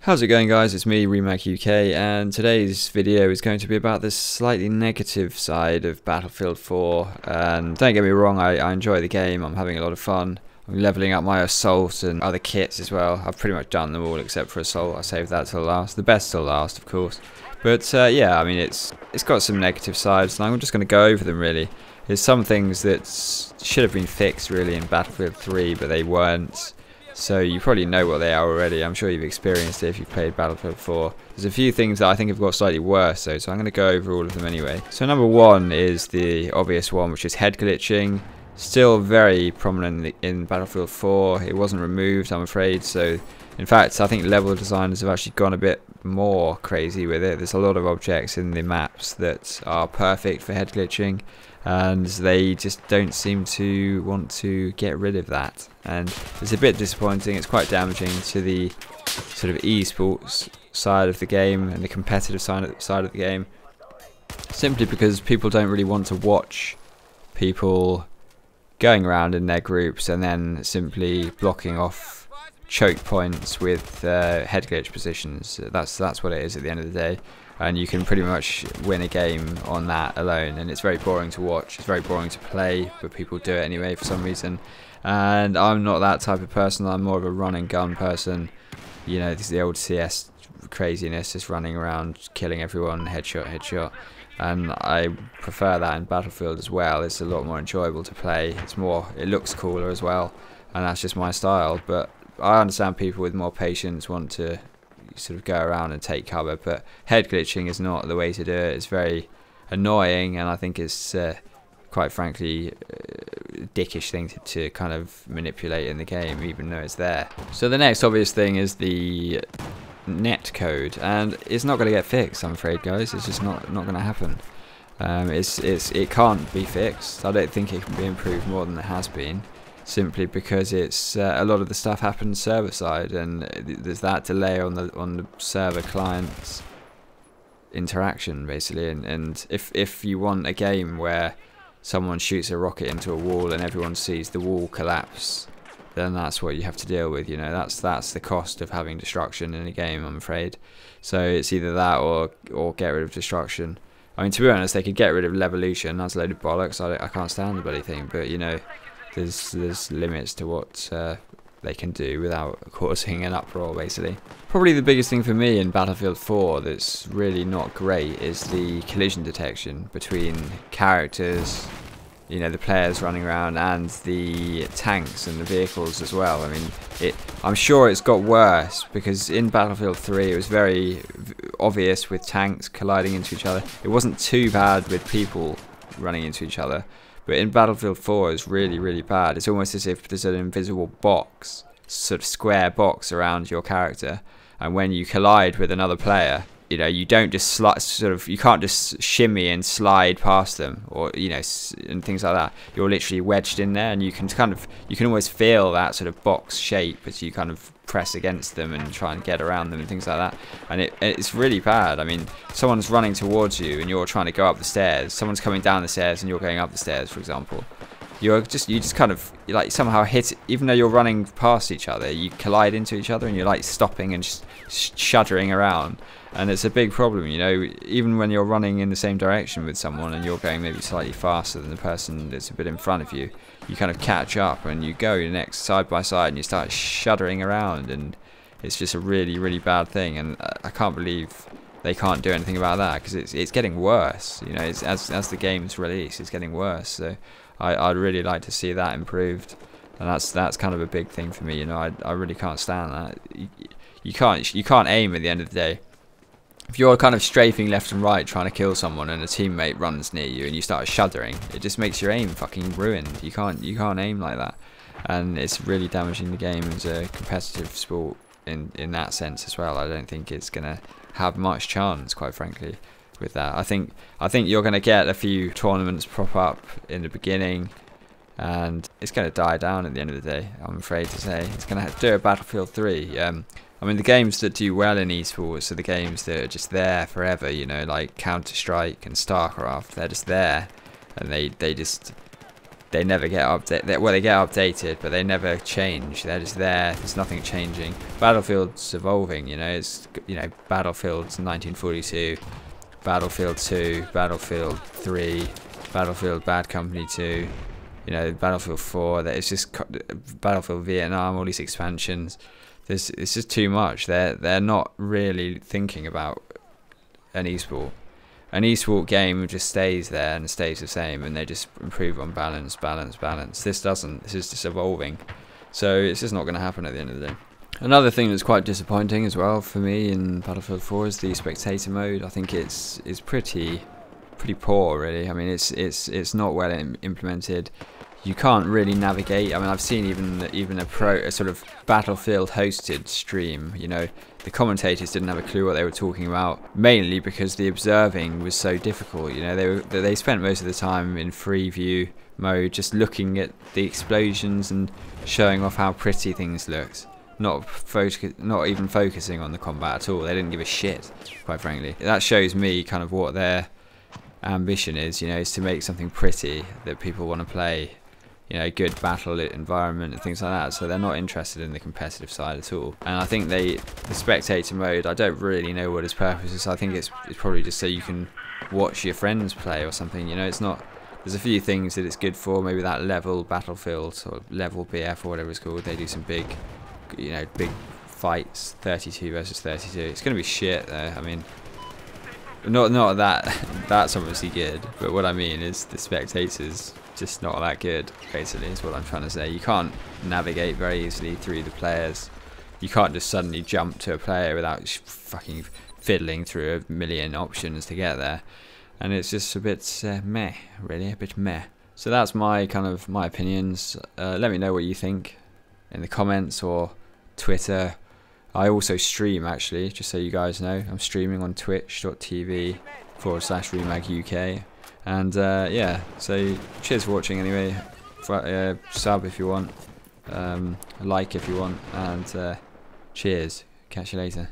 How's it going, guys? It's me, Remac UK, and today's video is going to be about the slightly negative side of Battlefield 4. And don't get me wrong, I enjoy the game. I'm having a lot of fun. I'm leveling up my assault and other kits as well. I've pretty much done them all except for assault. I saved that till last. The best till last, of course. But yeah, I mean, it's got some negative sides, and I'm just going to go over them really. There's some things that should have been fixed really in Battlefield 3, but they weren't. So you probably know what they are already. I'm sure you've experienced it if you've played Battlefield 4. There's a few things that I think have got slightly worse though, so I'm going to go over all of them anyway. So number one is the obvious one, which is head glitching. Still very prominent in Battlefield 4. It wasn't removed, I'm afraid. So in fact, I think level designers have actually gone a bit more crazy with it. There's a lot of objects in the maps that are perfect for head glitching, and they just don't seem to want to get rid of that, and it's a bit disappointing. It's quite damaging to the sort of esports side of the game and the competitive side of the game, simply because people don't really want to watch people going around in their groups and then simply blocking off choke points with head glitch positions. That's what it is at the end of the day. And you can pretty much win a game on that alone, and it's very boring to watch. It's very boring to play, but people do it anyway for some reason. And I'm not that type of person. I'm more of a run and gun person. You know, this is the old CS craziness, just running around killing everyone, headshot. And I prefer that in Battlefield as well. It's a lot more enjoyable to play. It looks cooler as well, and that's just my style. But I understand people with more patience want to sort of go around and take cover, but head glitching is not the way to do it. It's very annoying, and I think it's quite frankly a dickish thing to kind of manipulate in the game, even though it's there. So the next obvious thing is the net code, and it's not going to get fixed, I'm afraid, guys. It's just not going to happen. It can't be fixed. I don't think it can be improved more than it has been, simply because it's a lot of the stuff happens server side, and there's that delay on the server client's interaction basically. And if you want a game where someone shoots a rocket into a wall and everyone sees the wall collapse, then that's what you have to deal with. You know, that's the cost of having destruction in a game, I'm afraid. So it's either that or get rid of destruction. I mean, to be honest, they could get rid of Levolution. That's a load of bollocks. I can't stand the bloody thing, but you know, there's limits to what they can do without causing an uproar, basically. Probably the biggest thing for me in Battlefield 4 that's really not great is the collision detection between characters, you know, the players running around, and the tanks and the vehicles as well. I mean, I'm sure it's got worse, because in Battlefield 3 it was very obvious with tanks colliding into each other. It wasn't too bad with people running into each other. But in Battlefield 4 it's really, really bad. It's almost as if there's an invisible box, sort of square box around your character, and when you collide with another player, you know, you don't just you can't just shimmy and slide past them, or you know, and things like that. You're literally wedged in there, and you can almost feel that sort of box shape as you kind of press against them and try and get around them and things like that. And it's really bad. I mean, someone's running towards you and you're trying to go up the stairs. Someone's coming down the stairs and you're going up the stairs, for example. You just kind of like somehow hit, even though you're running past each other, you collide into each other, and you're like stopping and just shuddering around. And it's a big problem, you know, even when you're running in the same direction with someone and you're going maybe slightly faster than the person that's a bit in front of you, you kind of catch up and you go next side by side and you start shuddering around, and it's just a really, really bad thing. And I can't believe they can't do anything about that, because it's getting worse, you know, as the game's released, it's getting worse. So I'd really like to see that improved, and that's kind of a big thing for me, you know. I really can't stand that. You can't aim at the end of the day. If you're kind of strafing left and right trying to kill someone and a teammate runs near you and you start shuddering, it just makes your aim fucking ruined. You can't aim like that, and it's really damaging the game as a competitive sport in that sense as well. I don't think it's gonna have much chance, quite frankly, with that. I think you're gonna get a few tournaments prop up in the beginning, and it's gonna die down at the end of the day, I'm afraid to say. It's gonna do a Battlefield 3. I mean, the games that do well in esports are the games that are just there forever, you know, like Counter-Strike and StarCraft. They're just there, and they they never get updated. Well, they get updated, but they never change. They're just there. There's nothing changing. Battlefield's evolving. You know, it's Battlefield's 1942, Battlefield 2, Battlefield 3, Battlefield Bad Company 2. You know, Battlefield 4. That it's just Battlefield Vietnam. All these expansions. It's just too much. They're not really thinking about an esport. An esport game just stays there and stays the same, and they just improve on balance. This doesn't. This is just evolving, so it's just not going to happen at the end of the day. Another thing that's quite disappointing as well for me in Battlefield 4 is the spectator mode. I think it's pretty poor, really. I mean, it's not well implemented. You can't really navigate. I mean, I've seen even a sort of Battlefield hosted stream. You know, the commentators didn't have a clue what they were talking about, mainly because the observing was so difficult. You know, they spent most of the time in free view mode, just looking at the explosions and showing off how pretty things looked. Not even focusing on the combat at all. They didn't give a shit, quite frankly. That shows me kind of what their ambition is. You know, is to make something pretty that people want to play. You know, good battle environment and things like that. So they're not interested in the competitive side at all. And I think the spectator mode, I don't really know what its purpose is. I think it's probably just so you can watch your friends play or something. You know, it's not. There's a few things that it's good for. Maybe that level Battlefield or level BF or whatever it's called. They do some big, you know, big fights, 32 versus 32. It's gonna be shit though. I mean, not that that's obviously good, but what I mean is the spectators just not that good, basically, is what I'm trying to say. You can't navigate very easily through the players. You can't just suddenly jump to a player without fucking fiddling through a million options to get there. And it's just a bit meh, really, a bit meh. So that's my opinions. Let me know what you think in the comments or Twitter. I also stream, actually, just so you guys know. I'm streaming on twitch.tv/RemagUK. And yeah, so cheers for watching anyway. Sub if you want, like if you want, and cheers. Catch you later.